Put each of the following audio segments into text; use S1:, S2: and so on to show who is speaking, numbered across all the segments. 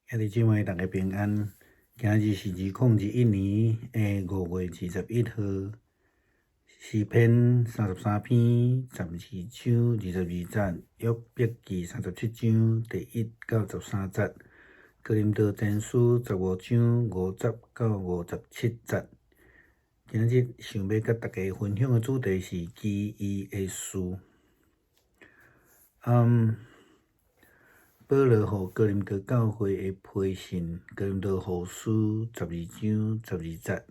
S1: 兄弟姊妹，大家平安。今日是2021年5月21号，诗篇33篇12章22节，约伯记37章第1到13节，哥林多前书15章50到57节。今日想要甲大家分享的主题是记忆的事。保罗互哥林多教会的批信，哥林多后书12章12节，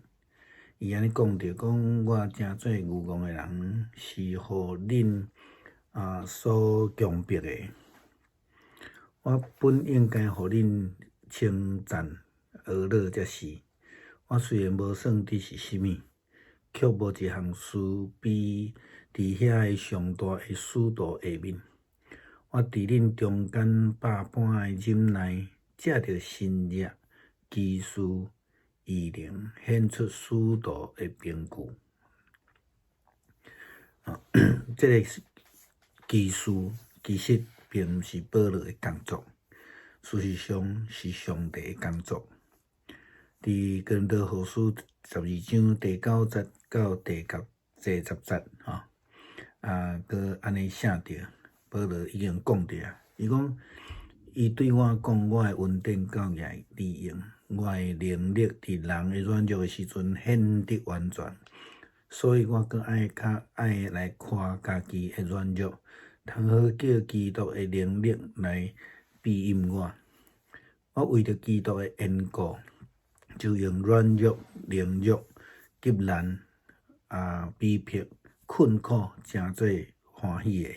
S1: 伊安尼讲着讲，我诚做愚戆的人，是互恁所强迫的。我本应该互恁称赞而乐才是。我虽然无算得是甚物，却无一项事比伫遐的上大的使徒下面。我伫恁中间百般的忍耐，借着新约、奇事、异能，显出使徒的凭据。这个奇事其实并毋是保罗的工作，事实上是上帝的工作。伫哥林多后书12章第9节到第10节，佮安尼写着。保罗已经讲着啊，伊讲伊对我讲，我的恩典够业利用，我的能力伫人的软弱的时阵显得完全，所以我更较爱来夸家己的软弱，通好叫基督的能力来庇荫我。我为着基督的缘故，就用软弱、凌辱、急难、逼迫、困苦，诚做欢喜的。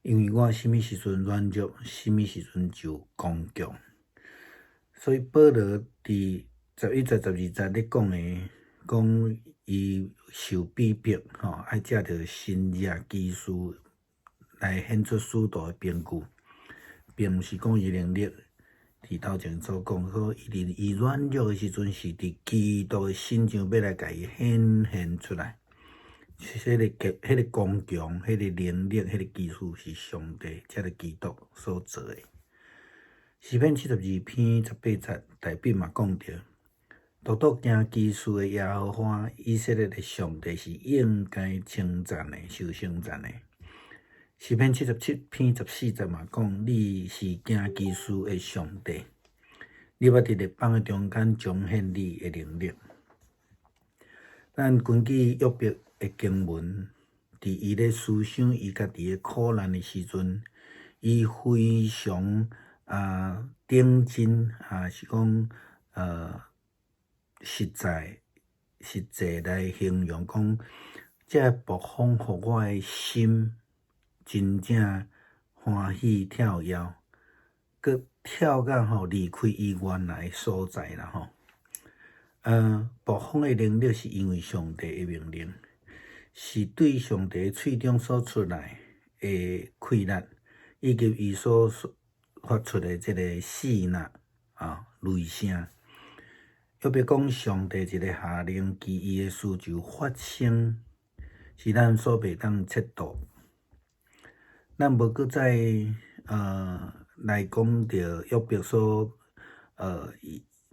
S1: 因为我什么时阵软弱，什么时阵就刚强。所以保罗伫11节、12节咧讲的，讲伊受逼迫，爱借着新约奇事来显出使徒的凭据，并毋是讲伊能力。伫头前所讲，说伊软弱的时阵，是伫基督的身上要来甲伊显现出来。迄个刚强，迄个能力，迄个技术是上帝，即个基督所做的。诗篇72篇18节，大笔嘛讲着，独独行奇事的耶和华以色列的上帝是应该称赞的，受称赞的。诗篇77篇14节嘛讲，你是行奇事的上帝，你捌伫列邦的中间彰显你的能力。咱根据约伯的经文，伫伊咧思想伊家己的苦难的时阵，伊非常认真是讲实在来形容讲，这暴风互我的心真正欢喜跳跃，佮跳到离开伊原来的所在啦暴风的能力是因为上帝的命令，是对上帝的喙中所出来的气力，以及伊所发出的这个死呐雷声。约伯讲，上帝一个下令，奇异的事就发生，是咱所袂当测度。咱无搁再来讲着约伯所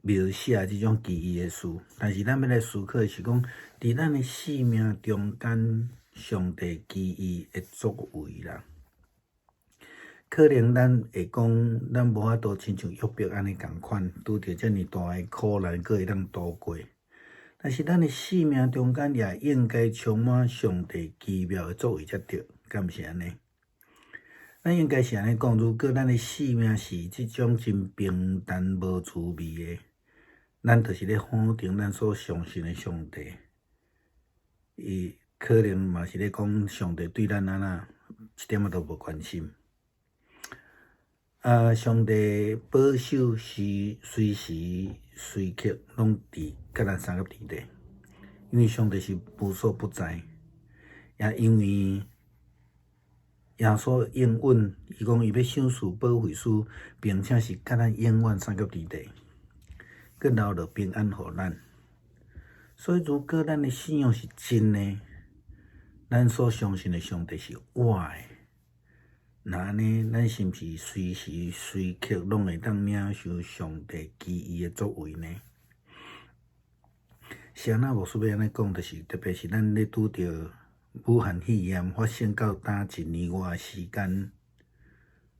S1: 描写即种奇异的事，但是咱要来思考的是讲，伫咱的生命中间，上帝奇异的作为啦。可能咱会讲，咱无法度亲像约伯安尼共款，拄着遮尔大的苦难，阁会当度过。但是咱的生命中间也应该充满上帝奇妙的作为才对，敢毋是安尼？咱应该是安尼讲，如果咱的生命是即种真平淡无滋味的，咱就是咧否定咱所相信的上帝。伊可能嘛是咧讲上帝对咱安那一点仔都无关心。上帝保守是随时随刻拢伫甲咱三个伫咧，因为上帝是无所不在，也因为耶稣应允，伊讲伊要赏赐保惠师，并且是甲咱永远三个伫咧，佮留落平安互咱。所以，如果咱的信仰是真的，咱所相信的上帝是活的，那安尼，咱是毋是随时随刻拢会当领受上帝奇异的作为呢？是安那无需要安尼讲，就是特别是咱咧拄着武汉肺炎发生到呾1年外的时间，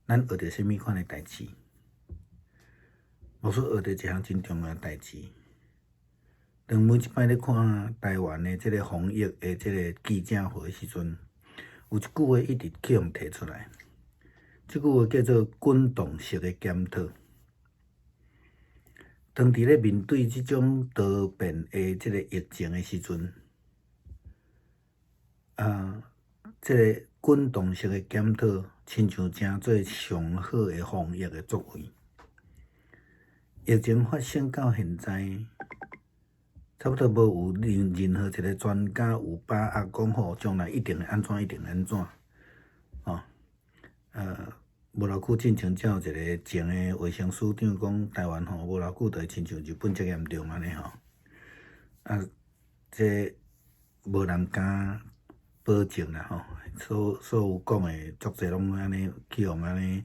S1: 咱学着啥物款的代志？无说学着一项真重要的代志。当每一摆咧看台湾的即个防疫的即个记者会的时阵，有一句话一直去互提出来。即句话叫做滚动式的检讨。当伫咧面对即种多变的即个疫情的时阵，即个滚动式的检讨，亲像真做上好的防疫的作为。疫情发生到现在，差不多无有任何一个专家有把握讲吼，将来一定会安怎，一定会安怎，无偌久进前，才有一个前的卫生署长讲，台湾吼无偌久就会亲像日本遮严重安尼吼。这无人敢保证啦吼。所有讲的足侪拢安尼去互安尼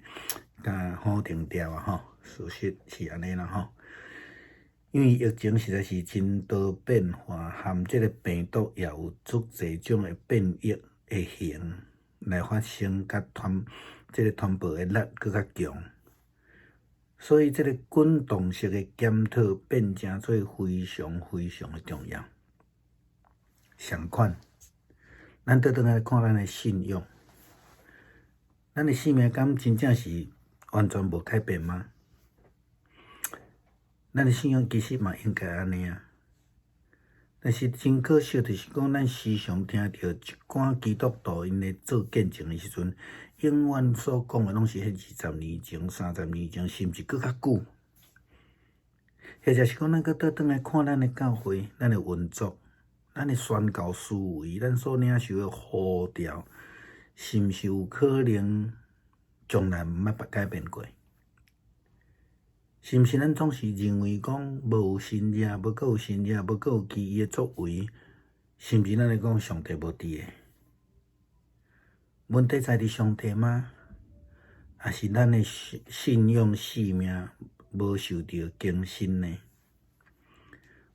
S1: 甲否定掉吼。事实是安尼啦吼。因为疫情实在是真多变化，含即个病毒也有足侪种的变异的型来发生，甲即个传播的力搁较强，所以即个滚动式的检讨变成做非常非常的重要。相款，咱倒转来看咱的信用，咱的性命敢真正是完全无改变吗？咱的信用其实嘛应该安尼啊，但是真可惜，就是讲咱时常听到一寡基督徒因咧做见证的时阵，永远所讲的拢是迄20年前、30年前，甚至搁较久。或者是讲，咱搁倒转来看咱的教会、咱的运作、咱的宣教思维、咱所领受的呼召，是毋是有可能从来毋捌改变过？是毋是咱总是认为讲无有神迹，无搁有神迹，无搁有奇异的作为？是毋是咱咧讲上帝无伫诶？问题在伫上帝吗？还是咱的信仰性命无受到更新呢？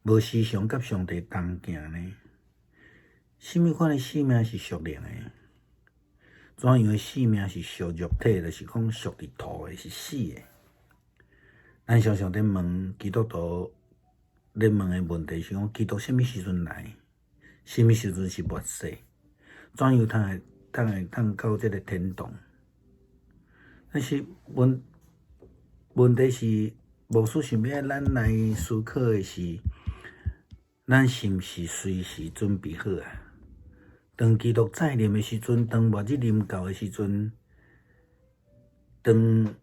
S1: 无时常甲上帝同行呢？什么款的性命是属灵的？怎样的性命是属肉体？就是讲属伫土的，是死的。咱常常咧问基督徒咧问的问题是讲，基督什么时阵来？什么时阵是末世？怎样通到这个天堂？但是问题是，无事想要咱来思考的是，咱是毋是随时准备好啊？当基督再临的时阵，当末日临到的时阵，当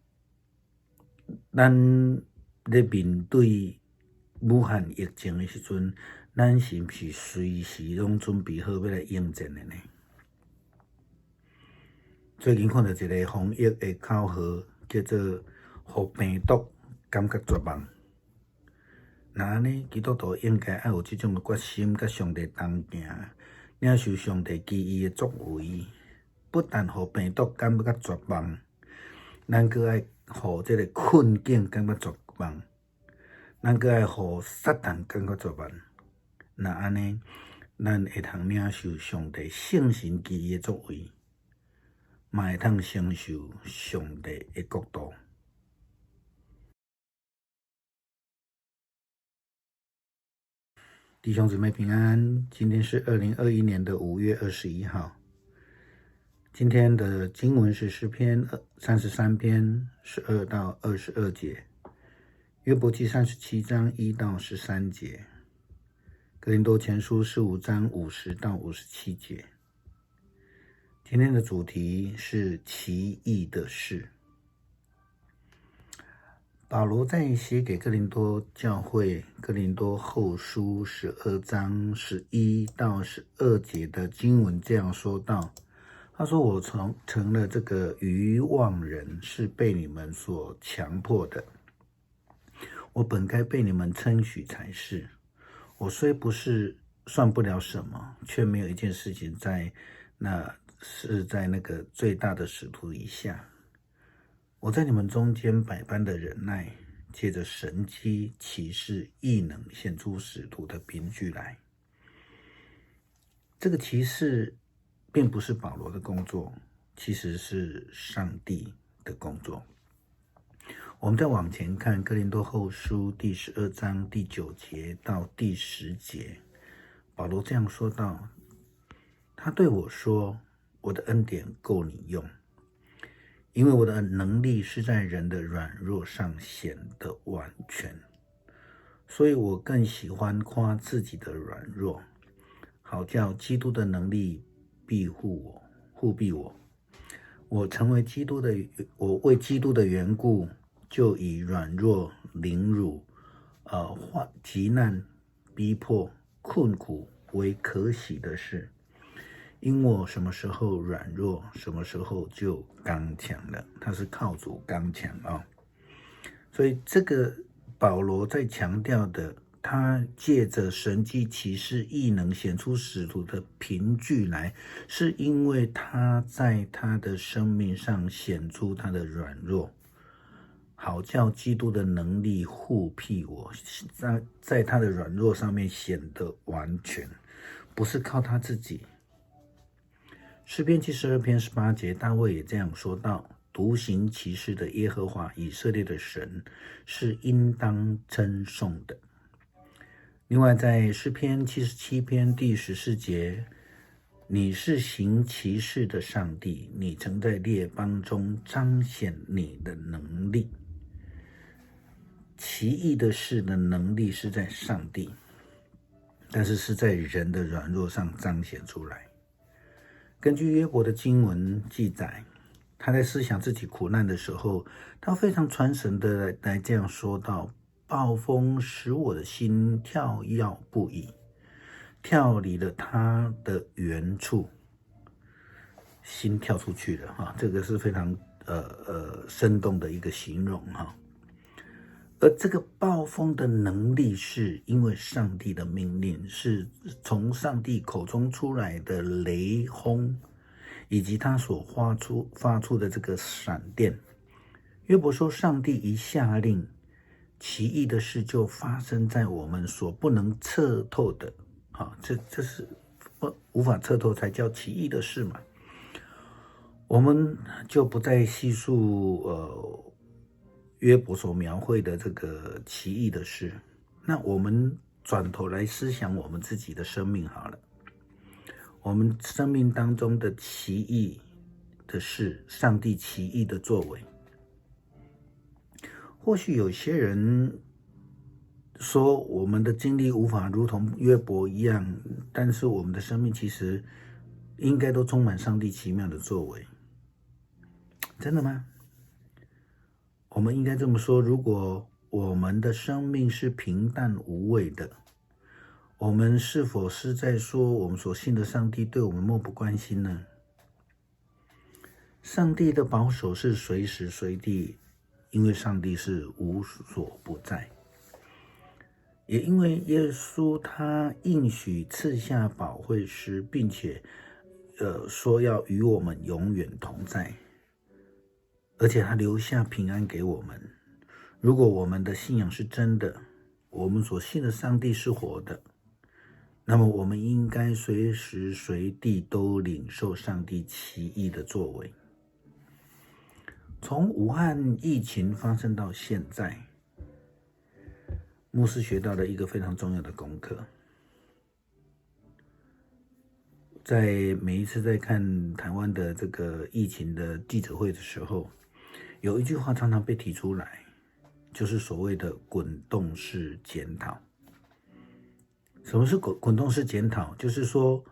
S1: 咱咧面对武汉疫情的时阵，咱是毋是随时拢准备好要来应战的呢？最近看到一个防疫的口号，叫做“互病毒感觉绝望”。那安尼，基督徒应该要有这种的决心，甲上帝同行，领受上帝奇异的作为，不但互病毒感觉绝望，咱阁爱互这个困境感觉绝望，咱阁爱互撒旦感觉绝望。那安尼，咱会通领受上帝圣神奇异的作为，嘛会通承受上帝的国度。弟兄姊妹平安，今天是2021年的5月21号。今天的经文是诗篇33篇12到22节，约伯记37章1到13节，哥林多前书15章50到57节。今天的主题是奇异的事。保罗在写给哥林多教会哥林多后书12章11到12节的经文这样说道，他说，我成了这个愚妄人，是被你们所强迫的。我本该被你们称许才是。我虽不是算不了什么，却没有一件事情在那是在那个最大的使徒以下。我在你们中间百般的忍耐，借着神机奇事异能显出使徒的凭据来。这个奇事并不是保罗的工作，其实是上帝的工作。我们再往前看哥林多后书第12章第9节到第10节，保罗这样说道，他对我说，我的恩典够你用，因为我的能力是在人的软弱上显得完全，所以我更喜欢夸自己的软弱，好叫基督的能力护庇我。我为基督的缘故，就以软弱、凌辱、急难、逼迫、困苦为可喜的事，因我什么时候软弱，什么时候就刚强了。他是靠主刚强啊。所以这个保罗在强调的，他借着神迹奇事异能显出使徒的凭据来，是因为他在他的生命上显出他的软弱，好叫基督的能力护庇我，在他的软弱上面显得完全，不是靠他自己。诗篇72篇18节，大卫也这样说道，独行奇事的耶和华以色列的神是应当称颂的。另外在诗篇77篇第14节，你是行奇事的上帝，你曾在列邦中彰显你的能力。奇异的事的能力是在上帝，但是在人的软弱上彰显出来。根据约伯的经文记载，他在思想自己苦难的时候，他非常传神的来这样说道，暴风使我的心跳跃不已，跳离了他的原处，心跳出去了这个是非常生动的一个形容而这个暴风的能力是因为上帝的命令，是从上帝口中出来的雷轰，以及他所发出的这个闪电。约伯说，上帝一下令，奇异的事就发生在我们所不能测透的这是无法测透才叫奇异的事嘛。我们就不再细述约伯所描绘的这个奇异的事，那我们转头来思想我们自己的生命好了。我们生命当中的奇异的事，上帝奇异的作为，或许有些人说我们的经历无法如同约伯一样，但是我们的生命其实应该都充满上帝奇妙的作为。真的吗？我们应该这么说，如果我们的生命是平淡无味的，我们是否是在说我们所信的上帝对我们漠不关心呢？上帝的保守是随时随地，因为上帝是无所不在，也因为耶稣他应许赐下保惠师，并且说要与我们永远同在，而且他留下平安给我们。如果我们的信仰是真的，我们所信的上帝是活的，那么我们应该随时随地都领受上帝奇异的作为。从武汉疫情发生到现在，牧师学到了一个非常重要的功课。在每一次在看台湾的这个疫情的记者会的时候，有一句话常常被提出来，就是所谓的滚动式检讨。什么是滚动式检讨？就是说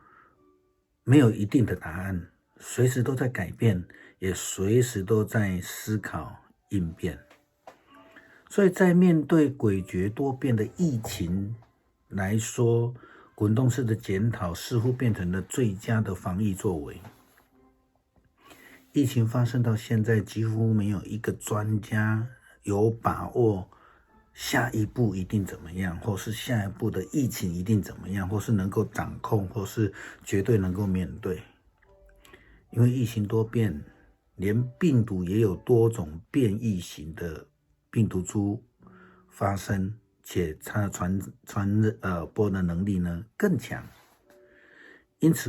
S1: 没有一定的答案，随时都在改变，也随时都在思考应变。所以在面对诡谲多变的疫情来说，滚动式的检讨似乎变成了最佳的防疫作为。疫情发生到现在，几乎没有一个专家有把握下一步一定怎么样，或是下一步的疫情一定怎么样，或是能够掌控，或是绝对能够面对。因为疫情多变，连病毒也有多种变异型的病毒株发生，且它的传播的能力呢更强。因此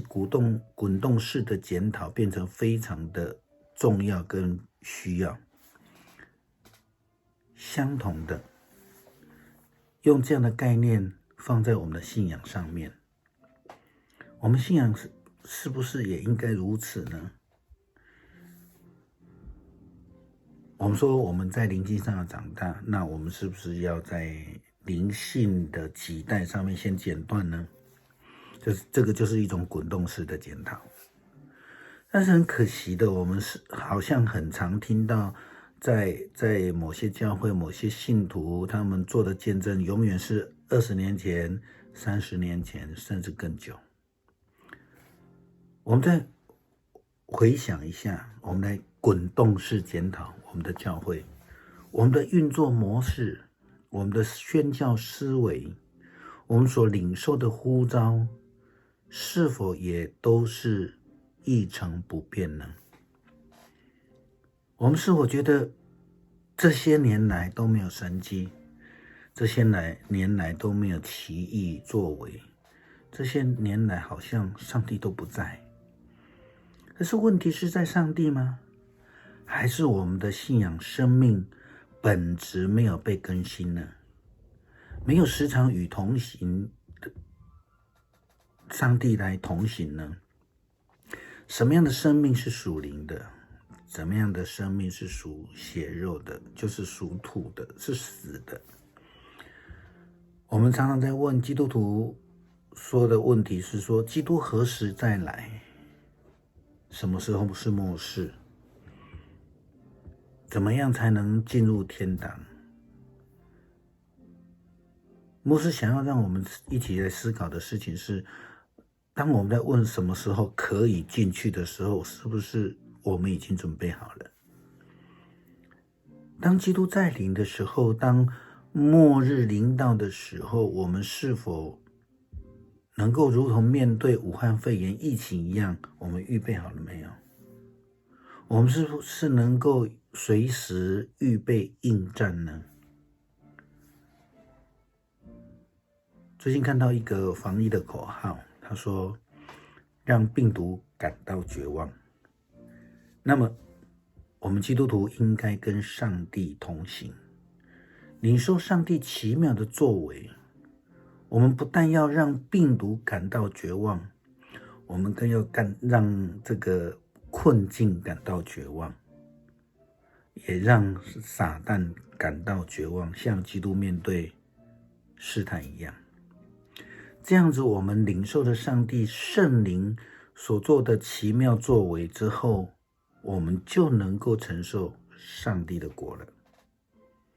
S1: 滚动式的检讨变成非常的重要跟需要。相同的，用这样的概念放在我们的信仰上面，我们信仰是不是也应该如此呢？我们说我们在灵性上要长大，那我们是不是要在灵性的脐带上面先剪断呢？这个就是一种滚动式的检讨。但是很可惜的，我们好像很常听到在某些教会、某些信徒他们做的见证，永远是20年前、30年前，甚至更久。我们再回想一下，我们来滚动式检讨我们的教会，我们的运作模式，我们的宣教思维，我们所领受的呼召，是否也都是一成不变呢？我们是否觉得这些年来都没有神迹，这些年来都没有奇异作为，这些年来好像上帝都不在？可是问题是在上帝吗？还是我们的信仰生命本质没有被更新呢？没有时常与同行的上帝来同行呢？什么样的生命是属灵的？怎么样的生命是属血肉的？就是属土的，是死的。我们常常在问基督徒说的问题是说，基督何时再来？什么时候是末世？怎么样才能进入天堂？牧师想要让我们一起来思考的事情是，当我们在问什么时候可以进去的时候，是不是我们已经准备好了？当基督再临的时候，当末日临到的时候，我们是否能够如同面对武汉肺炎疫情一样，我们预备好了没有？我们是不是能够随时预备应战呢？最近看到一个防疫的口号，他说让病毒感到绝望。那么我们基督徒应该跟上帝同行，领受上帝奇妙的作为。我们不但要让病毒感到绝望，我们更要让这个困境感到绝望，也让撒旦感到绝望，像基督面对试探一样。这样子，我们领受了上帝圣灵所做的奇妙作为之后，我们就能够承受上帝的国了。